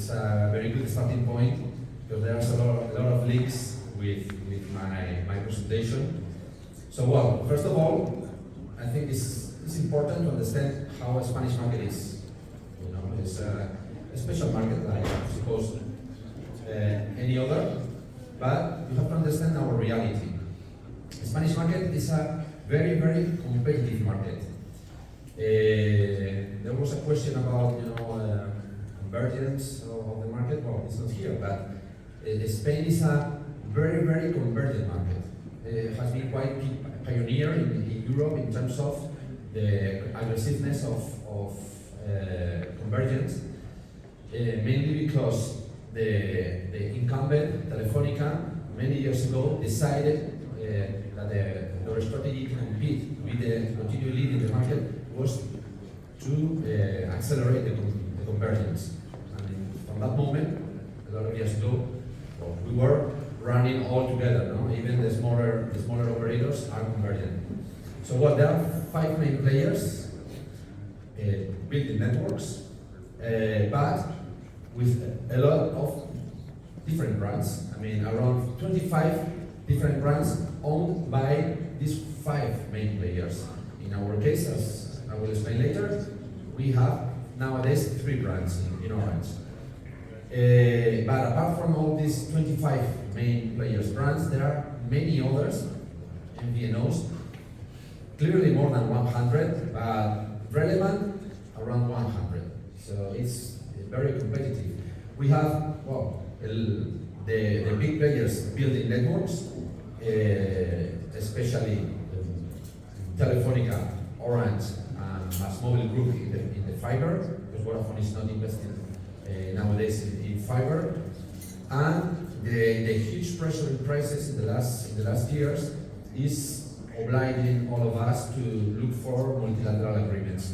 it's a very good starting point because there's a lot of links with my presentation. So, well, first of all, I think it's important to understand how a Spanish market is. You know, it's a special market, like I suppose any other, but you have to understand our reality. The Spanish market is a very, very competitive market. There was a question about, convergence of the market. Well, it's not here, but Spain is a very, very convergent market. It has been quite pioneer in Europe in terms of the aggressiveness of convergence, mainly because the incumbent Telefónica many years ago decided that their strategy to compete with the continued lead in the market was to accelerate the convergence. And from that moment, a lot of years ago, we were running all together. No? Even the smaller operators are convergent. So what? There are 5 main players building networks, but with a lot of different brands. I mean, around 25 different brands owned by these 5 main players. In our case, as I will explain later, we have nowadays 3 brands in Orange. But apart from all these 25 main players brands, there are many others, MVNOs, clearly more than 100, but relevant around 100. So it's very competitive. We have, well, the big players building networks, especially Telefónica, Orange, and MásMóvil Group in the fiber, because Vodafone is not investing nowadays in fiber, and the huge pressure in prices in the last years is obliging all of us to look for multilateral agreements.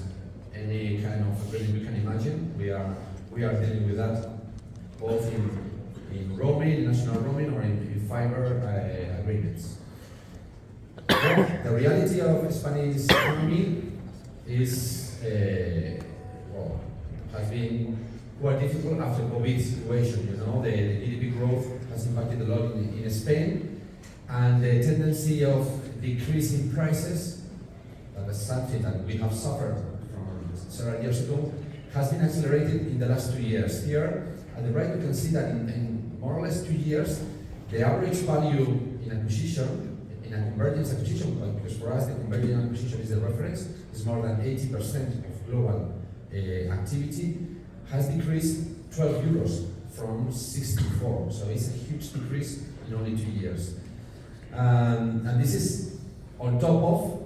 Any kind of agreement you can imagine, we are dealing with that, both in roaming, national roaming, or in fiber agreements. The reality of Spanish economy is, has been quite difficult after COVID situation. You know, the GDP growth has impacted a lot in Spain, and the tendency of decreasing prices, that is something that we have suffered from several years ago, has been accelerated in the last 2 years. Here, at the right, you can see that in more or less 2 years, the average value in acquisition, in a convergence acquisition, because for us the convergence acquisition is the reference, is more than 80% of global activity, has decreased 12 euros from 64. So it's a huge decrease in only 2 years. And this is on top of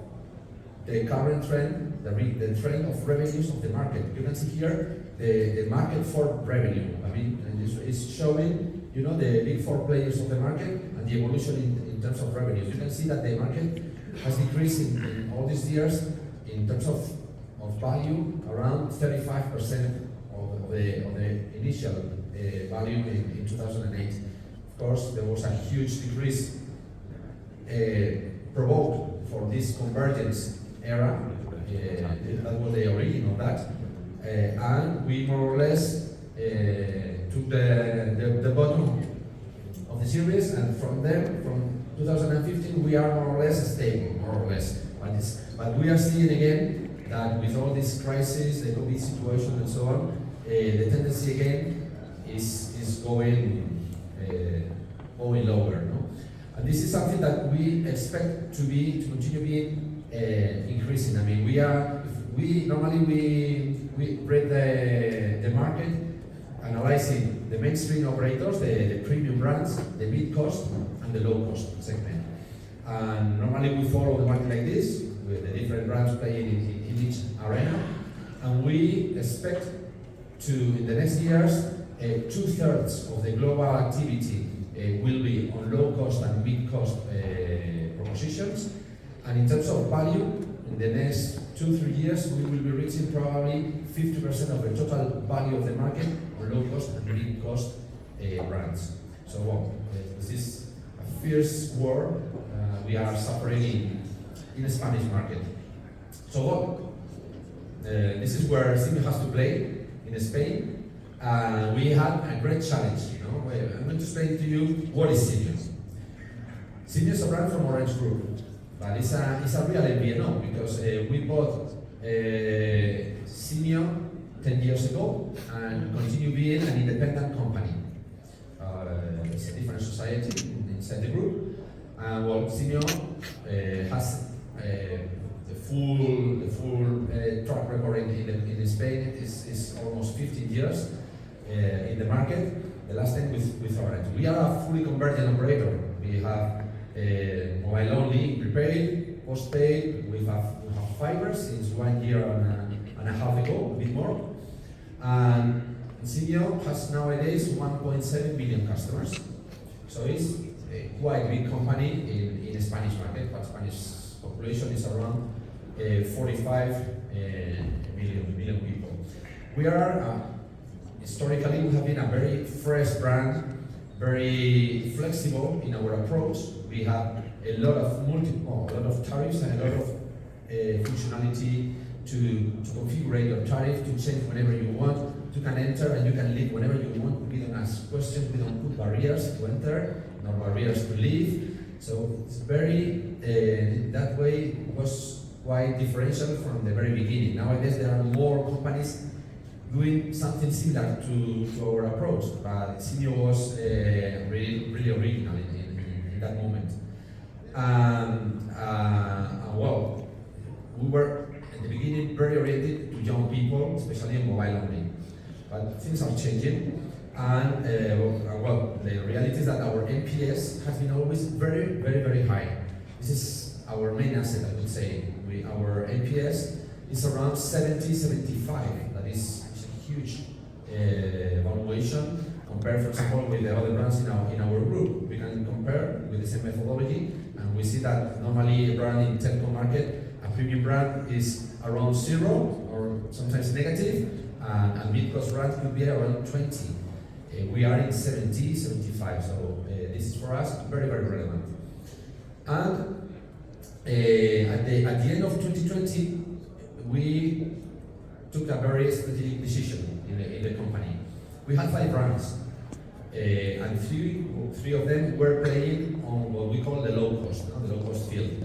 the current trend, the trend of revenues of the market. You can see here the market for revenue. I mean, it's showing, the big 4 players of the market and the evolution in terms of revenues. You can see that the market has decreased in all these years in terms of value around 35% of the initial value in 2008. Of course, there was a huge decrease provoked for this convergence era. That was the origin of that. And we more or less took the bottom of the series, and from there, from 2015, we are more or less stable, more or less. But we are seeing again that with all this crisis, the COVID situation and so on, the tendency again is going lower. No? And this is something that we expect to continue being increasing. I mean, we normally read the market analyzing the mainstream operators, the premium brands, the mid-cost and the low-cost segment. And normally we follow the market like this, with the different brands playing in each arena. And we expect to, in the next years, 2/3 of the global activity will be on low-cost and mid-cost propositions. And in terms of value, in the next 2-3 years, we will be reaching probably 50% of the total value of the market on low-cost and mid-cost brands. So, well, this is a fierce war we are suffering in the Spanish market. So, well, this is where Simio has to play in Spain. We had a great challenge, you know. I'm going to explain to you what is Simio. Simio is a brand from Orange Group, but it's a real MVNO because we bought Simio 10 years ago and continue being an independent company. It's a different society inside the group. Well, Simio has the full track record in Spain is almost 15 years in the market. The last time with Orange. We are a fully convergent operator. We have mobile only, prepaid, postpaid. We have fiber since 1 year and a half ago, a bit more. And Simio has nowadays 1.7 million customers. So it's a quite big company in the Spanish market, but Spanish population is around 45 million people. We are, historically, we have been a very fresh brand, very flexible in our approach. We have a lot of tariffs and a lot of functionality to configure your tariff, to change whenever you want. You can enter and you can leave whenever you want. We don't ask questions, we don't put barriers to enter, nor barriers to leave. So it's very, that way was quite differential from the very beginning. Nowadays there are more companies doing something similar to our approach, but Simio was really original in that moment. Well, we were at the beginning very oriented to young people, especially on mobile only. But things are changing, and well, the reality is that our NPS has been always very high. This is our main asset, I would say. Our NPS is around 70-75. That is a huge valuation compared, for example, with the other brands in our group. We can compare with the same methodology, and we see that normally a brand in telco market, a premium brand is around 0 or sometimes negative. And mid-cost brands could be around 20. We are in 70, 75, so this is for us very relevant. And at the end of 2020, we took a very strategic decision in the company. We had 5 brands, and three of them were playing on what we call the low cost field.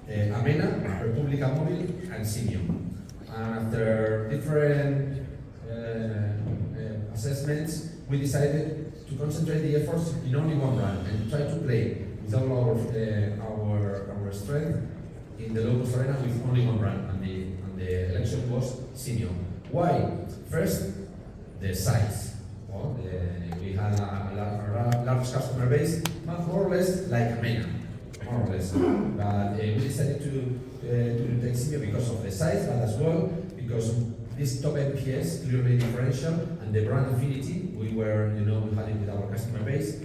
Amena, República Móvil, and Simio. And after different assessments, we decided to concentrate the efforts in only one brand and try to play with all our strength in the low-cost arena with only one brand, and the election was Simio. Why? First, the size. Well, we had a large customer base, but more or less like Amena, more or less. But we decided to take Simio because of the size, but as well because this top NPS, clearly differential, and the brand affinity, we had it with our customer base.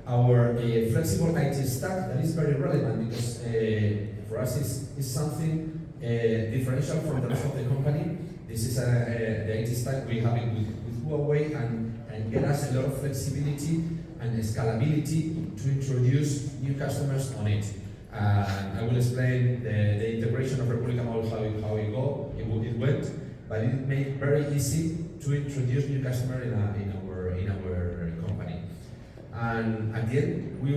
Our flexible IT stack, that is very relevant because for us is something differential from the rest of the company. This is the IT stack we have it with Huawei and get us a lot of flexibility and scalability to introduce new customers on it. I will explain the integration of República Móvil, how it went. But it made it very easy to introduce new customers in our company. And at the end, we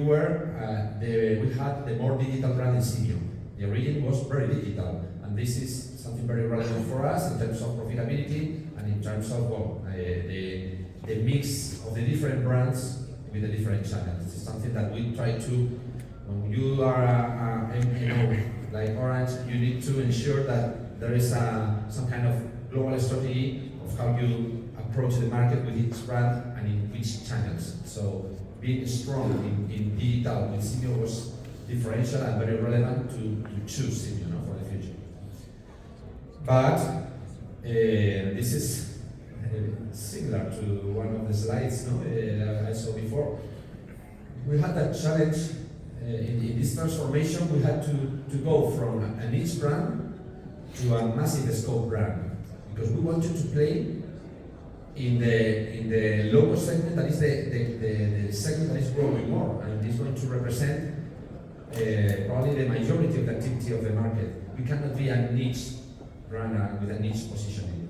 had the more digital brand in Simio. The origin was very digital, and this is something very relevant for us in terms of profitability and in terms of the mix of the different brands with the different channels. This is something that we try to. When you are a MNO like Orange, you need to ensure that there is some kind of global strategy of how you approach the market with each brand and in which channels. So being strong in digital with Simio was differential and very relevant to choose Simio for the future. But this is similar to one of the slides that I saw before. We had that challenge in this transformation. We had to go from a niche brand to a massive scope brand, because we wanted to play in the low-cost segment, that is the segment that is growing more, and is going to represent probably the majority of the activity of the market. We cannot be a niche brand with a niche positioning.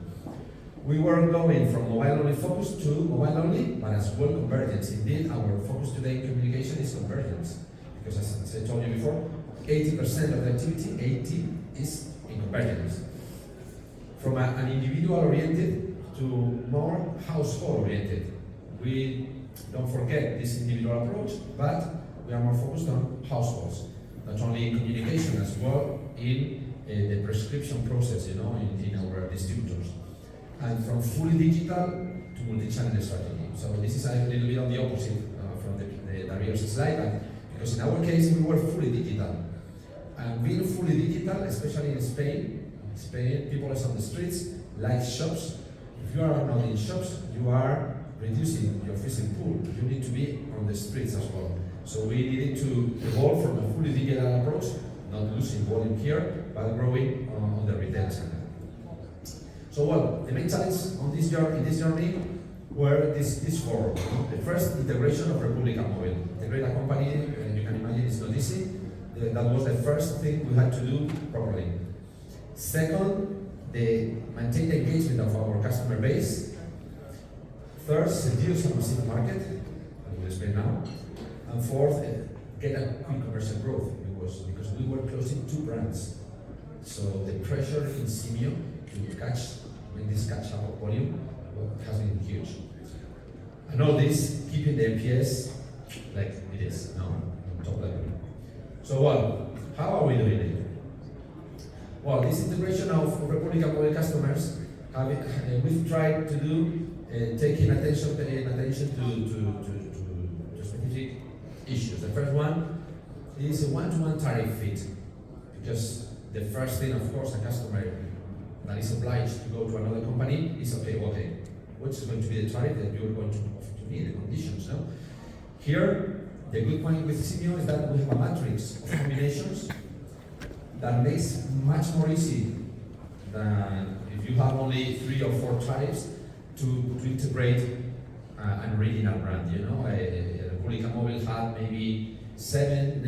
We were going from mobile-only focus to mobile-only, but as well convergence. Indeed, our focus today in communication is convergence. Because as I told you before, 80% of the activity, 80, is in convergence. From an individual-oriented to more household-oriented. We don't forget this individual approach, but we are more focused on households. Not only in communication, as well in the prescription process, in our distributors. And from fully digital to multi-channel strategy. So this is a little bit on the opposite from the previous slide, but because in our case we were fully digital. And being fully digital, especially in Spain, people is on the streets, like shops. If you are not in shops, you are reducing your physical pool. You need to be on the streets as well. So we needed to evolve from a fully digital approach, not losing volume here, but growing on the retail channel. So the main challenge in this journey were these four. The first, integration of República Móvil. Integrate a company, you can imagine it's not easy. That was the first thing we had to do properly. Second, maintain the engagement of our customer base. Third, seduce a massive market, as we'll explain now. And fourth, get a quick commercial growth, because we were closing 2 brands. So the pressure in Simio to make this catch up of volume has been huge. And all this, keeping the NPS like it is now, on top level. So how are we doing it? Well, this integration of República Móvil customers, we've tried to do, taking attention to specific issues. The first one is a one-to-one tariff fit, because the first thing, of course, a customer that is obliged to go to another company is okay, what's going to be the tariff that you're going to offer to me, the conditions, no? Here, the good point with Simio is that we have a matrix of combinations that makes much more easy than if you have only 3 or 4 tariffs to integrate an original brand, República Móvil had maybe 7,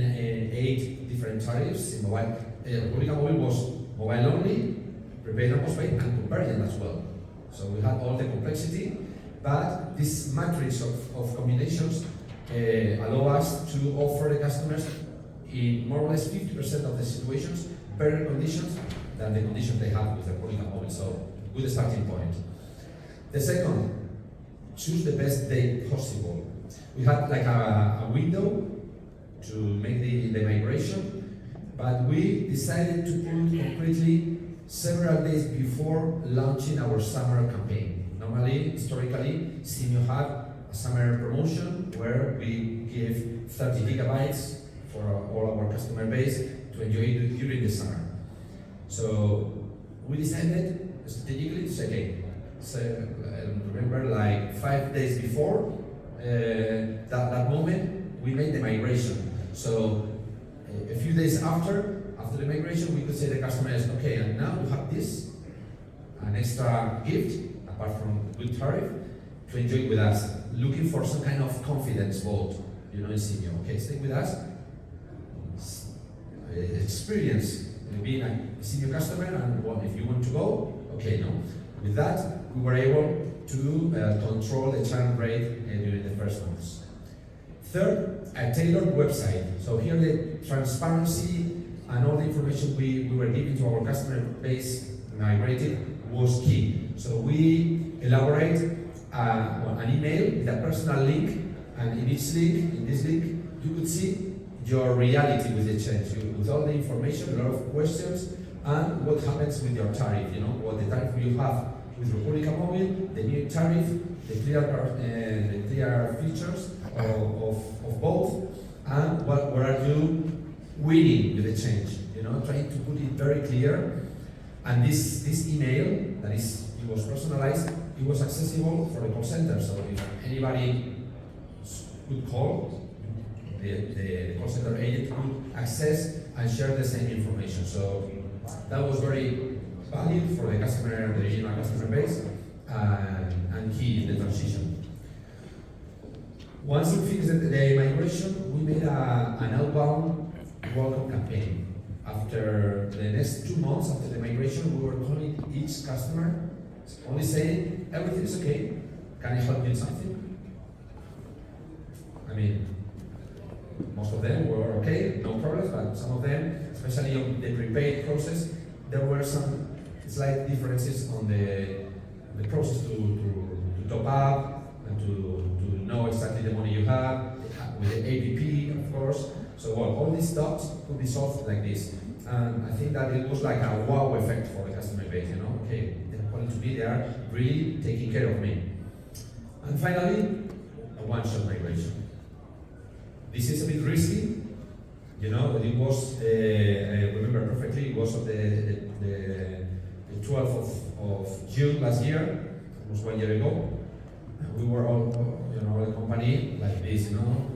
8 different tariffs in mobile. República Móvil was mobile only, prepaid and postpaid, and convergent as well. So we had all the complexity, but this matrix of combinations allow us to offer the customers in more or less 50% of the situations better conditions than the conditions they have with República Móvil. So good starting point. The second, choose the best date possible. We had like a window to make the migration, but we decided to put concretely several days before launching our summer campaign. Normally, historically, Simio had a summer promotion where we give 30 gigabytes for all our customer base to enjoy it during the summer. So we decided strategically to say, okay, so remember like 5 days before that moment, we made the migration. So a few days after the migration, we could say to the customers, okay, and now you have this, an extra gift, apart from good tariff, to enjoy with us, looking for some kind of confidence vote, in Simio. Okay, stay with us, experience being a Simio customer, and if you want to go, okay, no. With that, we were able to control the churn rate during the first months. Third, a tailored website. So here the transparency and all the information we were giving to our customer base migrated was key. So we elaborate an email with a personal link, and in this link, you could see your reality with the change, with all the information, a lot of questions, and what happens with your tariff, what the tariff you have with República Móvil, the new tariff, the clear features of both, and what are you winning with the change, trying to put it very clear. And this email, it was personalized, it was accessible for the call center, so if anybody could call, the call center agent could access and share the same information. So that was very valuable for the customer, the original customer base, and key in the transition. Once we finished the migration, we made an outbound welcome campaign. After the next 2 months after the migration, we were calling each customer only saying everything is okay. Can I help you in something? I mean, most of them were okay, no problems, but some of them, especially on the prepaid process, there were some slight differences on the process to top up and to know exactly the money you have, with the APP, of course. So well, all these dots could be solved like this. And I think that it was like a wow effect for the customer base, you know, okay, according to me, they are really taking care of me. And finally, a one-shot migration. This is a bit risky, you know, it was, I remember perfectly, it was on the 12th of June last year, almost 1 year ago. And we were all, you know, a company like this, you know.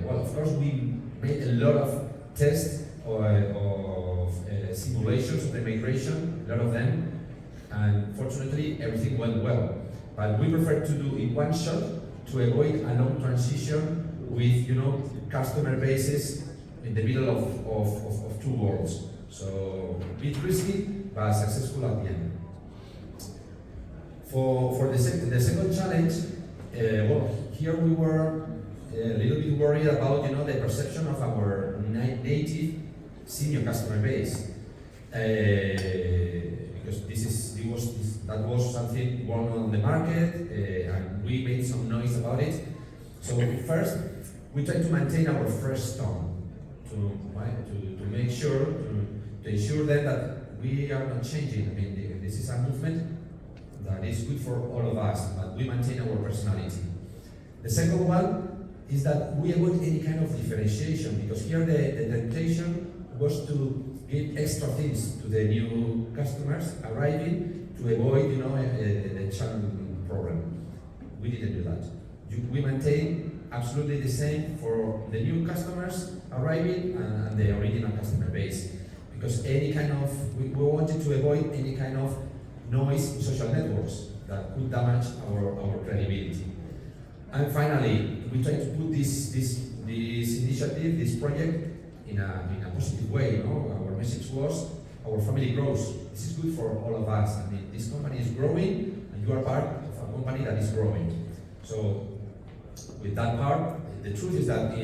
Well, of course, we made a lot of tests of simulations of the migration, a lot of them, and fortunately, everything went well. But we prefer to do in one shot to avoid a long transition with, you know, customer bases in the middle of two worlds. So a bit risky, but successful at the end. For the second challenge, well, here we were a little bit worried about, you know, the perception of our native senior customer base, because that was something going on the market, and we made some noise about it. So first, we tried to maintain our fresh tone to make sure to ensure them that we are not changing. I mean, this is a movement that is good for all of us, but we maintain our personality. The second one is that we avoid any kind of differentiation, because here the temptation was to give extra things to the new customers arriving to avoid, you know, the churn problem. We didn't do that. We maintain absolutely the same for the new customers arriving and the original customer base, because any kind of we wanted to avoid any kind of noise in social networks that could damage our credibility. And finally, we try to put this initiative, this project, in a positive way. You know, our message was our family grows. This is good for all of us. I mean, this company is growing, and you are part of a company that is growing. So, with that part, the truth is that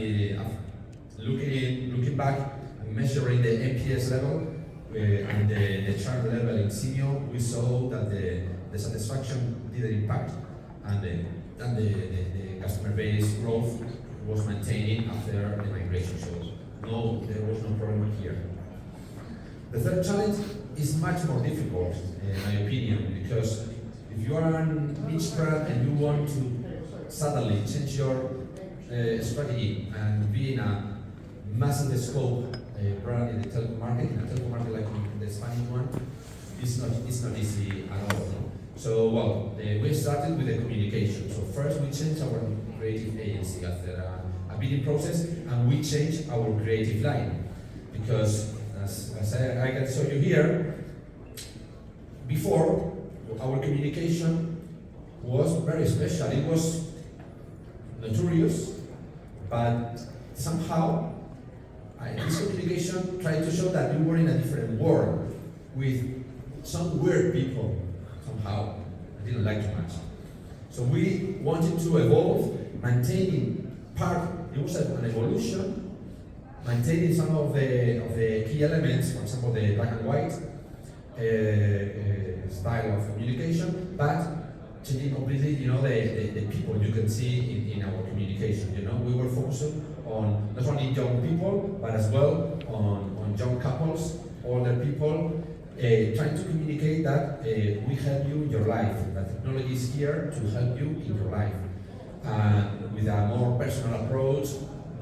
looking back and measuring the NPS level and the churn level in Simyo, we saw that the satisfaction didn't impact, and the customer base growth was maintaining after the migration. So no, there was no problem here. The third challenge is much more difficult, in my opinion, because if you are a niche brand and you want to suddenly change your strategy and be in a massive scope brand in the telco market, in a telco market like the Spanish one, it's not easy at all. No? So, well, we started with the communication. So first we changed our creative agency after a bidding process, and we changed our creative line. Because, as I can show you here, before, our communication was very special. It was notorious, but somehow this communication tried to show that we were in a different world with some weird people. Somehow, I didn't like too much. So we wanted to evolve, maintaining part. It was an evolution, maintaining some of the key elements, for example, the black and white style of communication, but changing completely, you know, the people you can see in our communication. You know, we were focusing on not only young people, but as well on young couples, older people, trying to communicate that we help you in your life. That technology is here to help you in your life, with a more personal approach,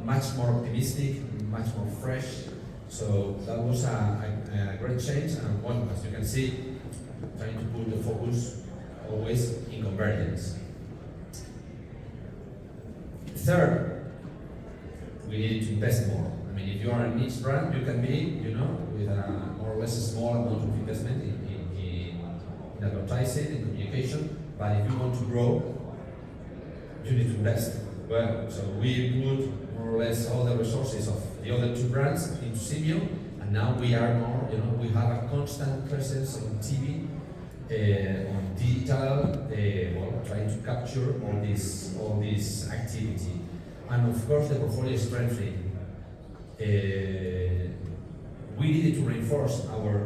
much more optimistic, much more fresh. So that was a great change, and one, as you can see, trying to put the focus always in convergence. Third, we need to invest more. I mean, if you are a niche brand, you can be, you know, with a more or less a small amount of investment in advertising and communication. But if you want to grow, you need to invest. Well, so we put more or less all the resources of the other two brands into Simyo, and now we are more, you know, we have a constant presence on TV, on digital, well, trying to capture all this activity, and of course the portfolio strengthening. We needed to reinforce our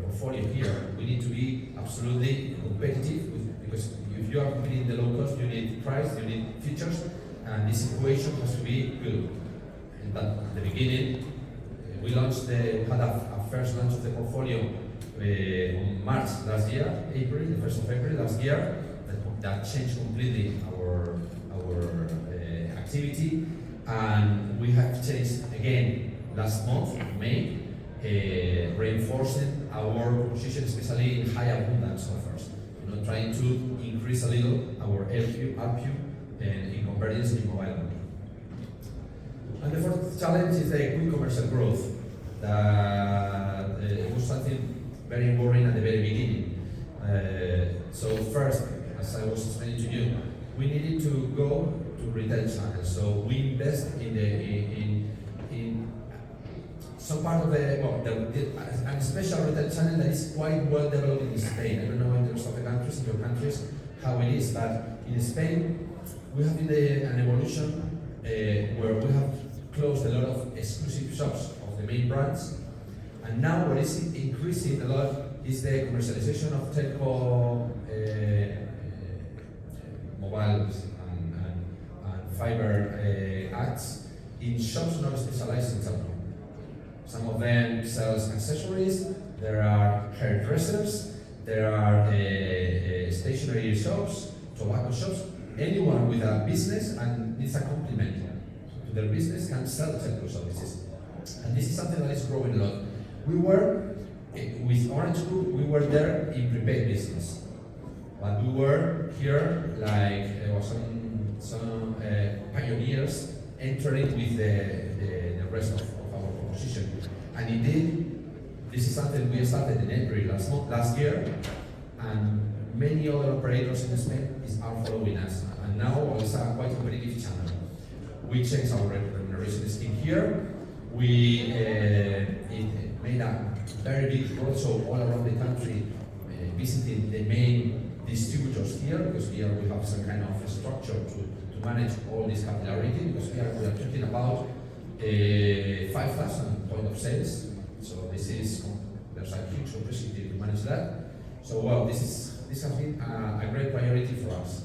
portfolio here. We need to be absolutely competitive because if you are competing the low cost, you need price, you need features, and this equation has to be good. And at the beginning, we had a first launch of the portfolio on March last year, April, the 1st of April last year. That changed completely our activity, and we have changed again last month, May, reinforcing our position, especially in high abundance offers. Trying to increase a little our ARPU in comparison in mobile money. And the fourth challenge is the quick commercial growth. It was something very boring at the very beginning. So first, as I was explaining to you, we needed to go to retail channels. So we invest in some part of a special retail channel that is quite well developed in Spain. I don't know in terms of the countries, in your countries, how it is, but in Spain, we have an evolution where we have closed a lot of exclusive shops of the main brands, and now what is increasing a lot is the commercialization of telco mobiles and fiber ads in shops not specialized in telco. Some of them sell accessories, there are hairdressers, there are stationery shops, tobacco shops. Anyone with a business and needs a complement to their business can sell telco services. And this is something that is growing a lot. We were, with Orange Group, we were there in prepaid business. But we were here like some pioneers entering with the rest of our proposition. And indeed, this is something we started in April last year, and many other operators in Spain are following us. And now it's a quite competitive channel. We changed our remuneration scheme here. We made a very big roadshow all around the country, visiting the main distributors here, because here we have some kind of structure to manage all this capillarity, because here we are talking about 5,000 point of sales. So there's a huge complexity to manage that. So well, this has been a great priority for us.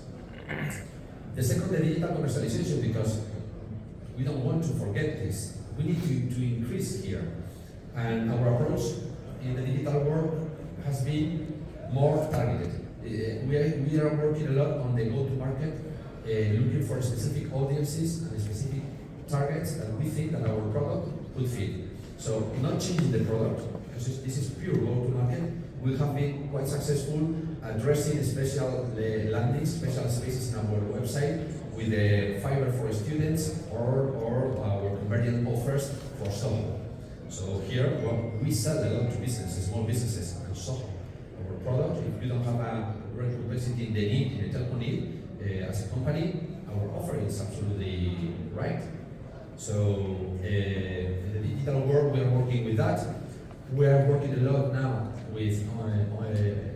The second, the digital commercialization, because we don't want to forget this. We need to increase here. And our approach in the digital world has been more targeted. We are working a lot on the go-to-market, looking for specific audiences and specific targets that we think that our product could fit. So not changing the product, because this is pure go-to-market. We have been quite successful addressing special landings, special spaces in our website with the fiber for students or our convergent offers for Soho. So here, well, we sell a lot to businesses, small businesses, and Soho. Our product, if you don't have a great complexity in the need, in the telco need, as a company, our offer is absolutely right. So in the digital world, we are working with that. We are working a lot now with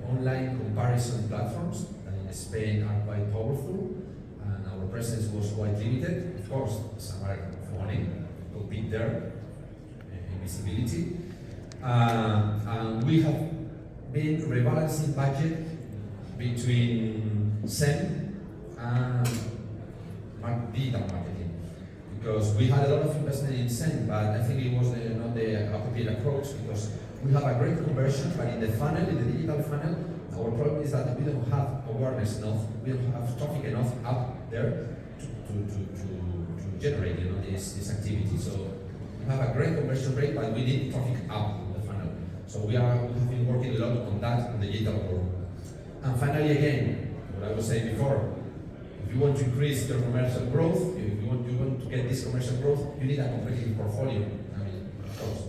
online comparison platforms that in Spain are quite powerful, and our presence was quite limited. Of course, some are money, compete there, in visibility. And we have been rebalancing budget between SEM and digital marketing, because we had a lot of investment in SEM, but I think it was not the appropriate approach, because we have a great conversion, but in the funnel, in the digital funnel, our problem is that we don't have awareness enough, we don't have traffic enough up there to generate this activity. So we have a great conversion rate, but we need traffic up the funnel. So we have been working a lot on that in the digital world. And finally, again, what I was saying before, if you want to increase your commercial growth, if you want to get this commercial growth, you need a competitive portfolio. I mean, of course.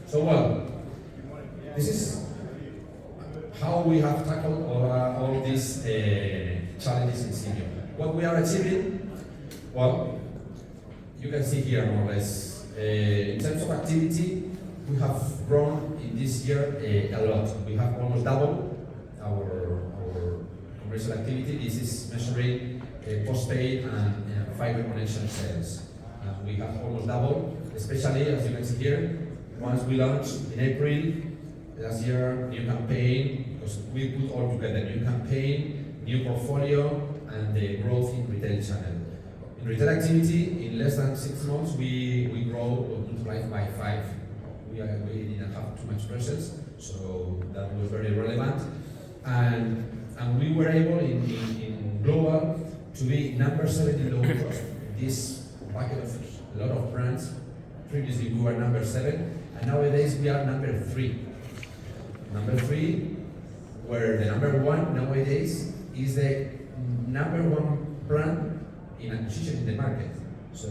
So well, this is how we have tackled all these challenges in senior. What we are achieving, well, you can see here more or less. In terms of activity, we have grown in this year a lot. We have almost doubled our commercial activity. This is measuring postpaid and fiber connection sales. We have almost doubled, especially as you can see here. Once we launched in April last year, new campaign, because we put all together, new campaign, new portfolio, and the growth in retail channel. In retail activity, in less than 6 months, we grow or multiply by 5. We didn't have too much presence, so that was very relevant. And we were able in global to be number 7 in low cost. This bucket of a lot of brands. Previously we were number 7, and nowadays we are number 3. Number 3, where the number 1 nowadays is the number 1 brand in acquisition in the market. So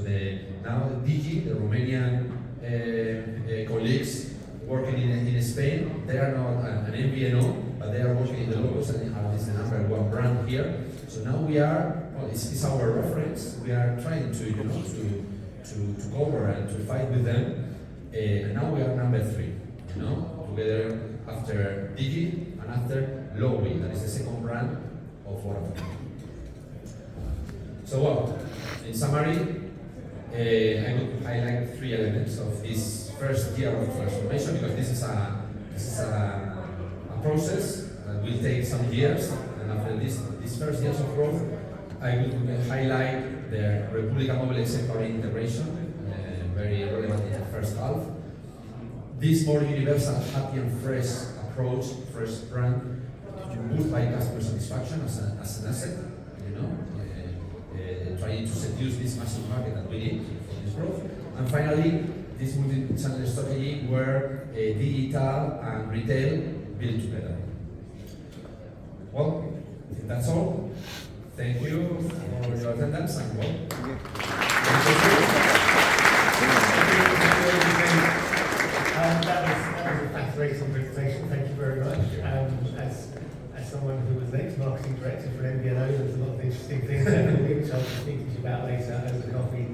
now Digi, the Romanian colleagues working in Spain, they are not an MVNO, but they are working in the logos and are the number 1 brand here. So now we are, well, it's our reference. We are trying to to cover and to fight with them. And now we are number 3, together after Digi and after Lowy, that is the second brand of Vodafone. So, well, in summary, I would highlight 3 elements of this first year of transformation, because this is a process that will take some years, and after these first years of growth, I would highlight the República Mobile sector integration, very relevant in the first half. This more universal, happy and fresh approach, fresh brand, moved by customer satisfaction as an asset, trying to seduce this massive market that we need for this growth. And finally, this multi-channel strategy where digital and retail build together. Well, I think that's all. Thank you for your attendance and well. That was a fascinating presentation. Thank you very much. As someone who was ex-marketing director for MVNO, there's a lot of interesting things there which I'll be speaking to you about later over coffee.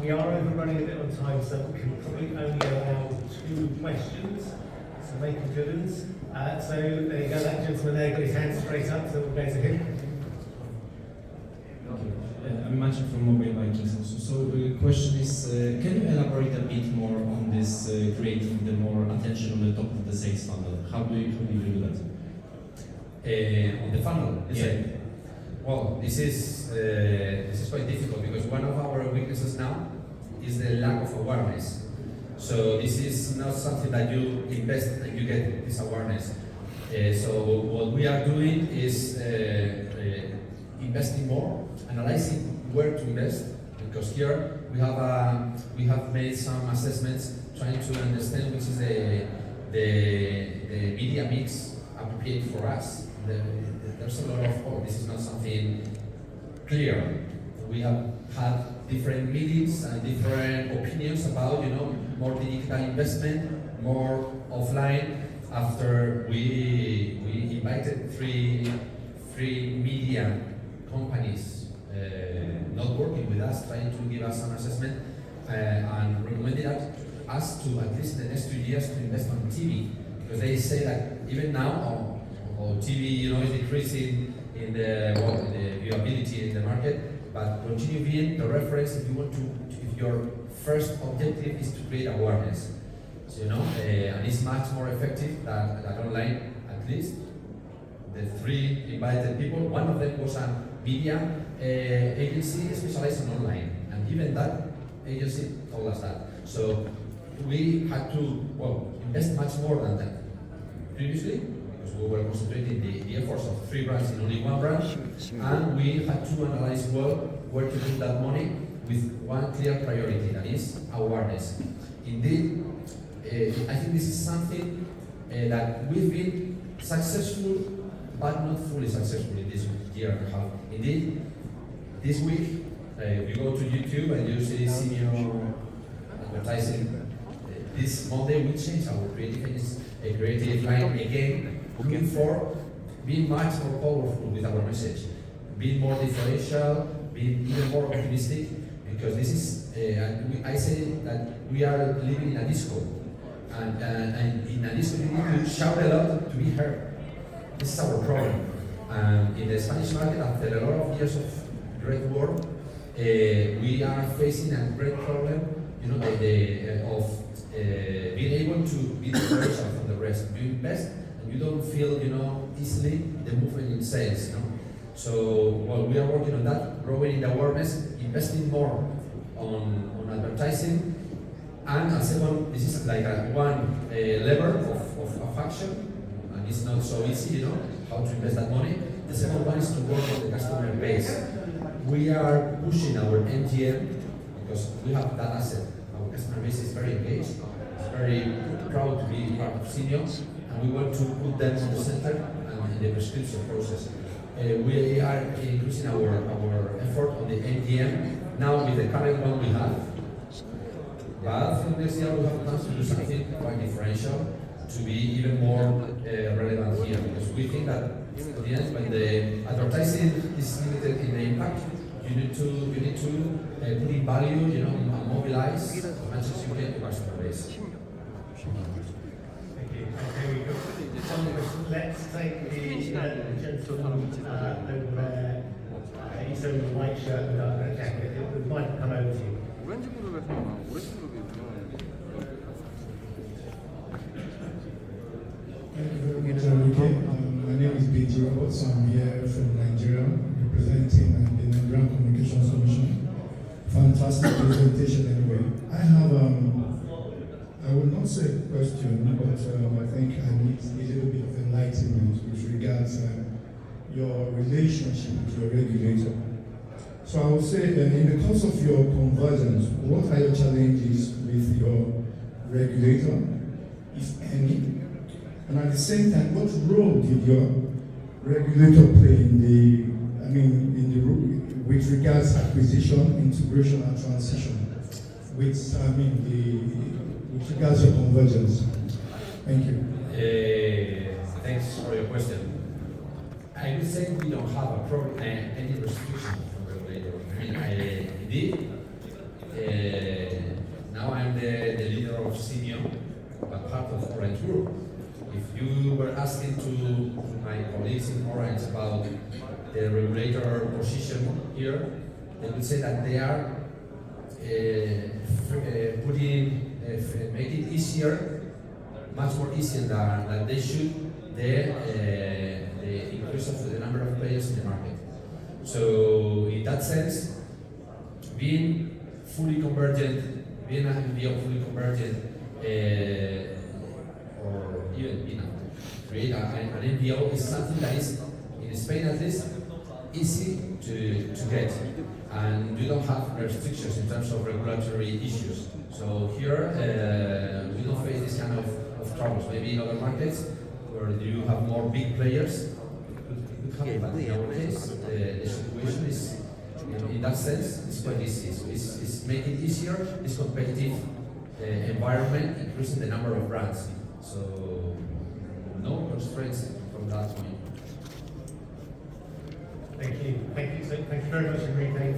We are overrunning a bit on time, so we can probably only allow 2 questions. So make them good ones. So there you go, that gentleman there got his hand straight up, so we'll go to him. I'm Maciej from Mobile Vikings also. So the question is, can you elaborate a bit more on this creating the more attention on the top of the sales funnel? How do you do that? On the funnel, yeah. Well, this is quite difficult because one of our weaknesses now is the lack of awareness. So this is not something that you invest and you get this awareness. So what we are doing is investing more, analyzing where to invest, because here we have made some assessments trying to understand which is the media mix appropriate for us. There's a lot of this is not something clear. We have had different meetings and different opinions about more digital investment, more offline. After we invited three media companies not working with us, trying to give us an assessment and recommended us to at least in the next 2 years to invest on TV, because they say that even now TV is decreasing in the viewability in the market, but continue being the reference if you want to, if your first objective is to create awareness. So and it's much more effective than online. At least the 3 invited people, one of them was a media agency specialized in online, and even that agency told us that. So we had to invest much more than that previously, because we were concentrating the efforts of 3 brands in only 1 brand, and we had to analyze well where to put that money with one clear priority, that is awareness. Indeed, I think this is something that we've been successful, but not fully successful in this year and a half. Indeed, this week, if you go to YouTube and you see senior advertising, this Monday we changed our creative line again, looking for being much more powerful with our message, being more differential, being even more optimistic, because this is, I say that we are living in a disco, and in a disco you need to shout a lot to be heard. This is our problem. And in the Spanish market, after a lot of years of great work, we are facing a great problem, you know, being able to be differential from the rest. You invest and you don't feel, you know, easily the movement in sales, you know. So, well, we are working on that, growing in the awareness, investing more on advertising, and a second, this is like one lever of action, and it's not so easy, you know, how to invest that money. The second one is to work on the customer base. We are pushing our MGM because we have that asset. Our customer base is very engaged, it's very proud to be part of Simio, and we want to put them on the center and in the prescription process. We are increasing our effort on the MGM now with the current one we have. But from next year we have plans to do something quite differential to be even more relevant here, because we think that at the end, when the advertising is limited in the impact, you need to put in value, you know, and mobilize as much as you can to customer base. Thank you. Okay, we've got one more question. Let's take the gentleman over there. He's in the white shirt and dark red jacket. The mic will come over to you. Thank you very much, Enrique. My name is B.T. Roberts. I'm here from Nigeria, representing the Nigerian Communications Commission. Fantastic presentation anyway. I have, I would not say a question, but I think I need a little bit of enlightenment with regards your relationship with your regulator. So I would say that in the course of your convergence, what are your challenges with your regulator, if any? And at the same time, what role did your regulator play in with regards acquisition, integration, and transition? With regards to convergence. Thank you. Thanks for your question. I would say we don't have a problem, any restriction from the regulator. I mean, indeed, now I'm the leader of Simio, but part of Orange Group. If you were asking to my colleagues in Orange about the regulator position here, they would say that they are make it easier, much more easier than they should, the increase of the number of players in the market. So in that sense, being fully convergent, being an MBO fully convergent, or even create an MBO is something that is, in Spain at least, easy to get. And we don't have restrictions in terms of regulatory issues. So here, we don't face this kind of troubles. Maybe in other markets, where you have more big players, but in our case, the situation is, in that sense, it's quite easy. So it's making it easier, this competitive environment, increasing the number of brands. So no constraints from that point. Thank you. Thank you very much, Enrique.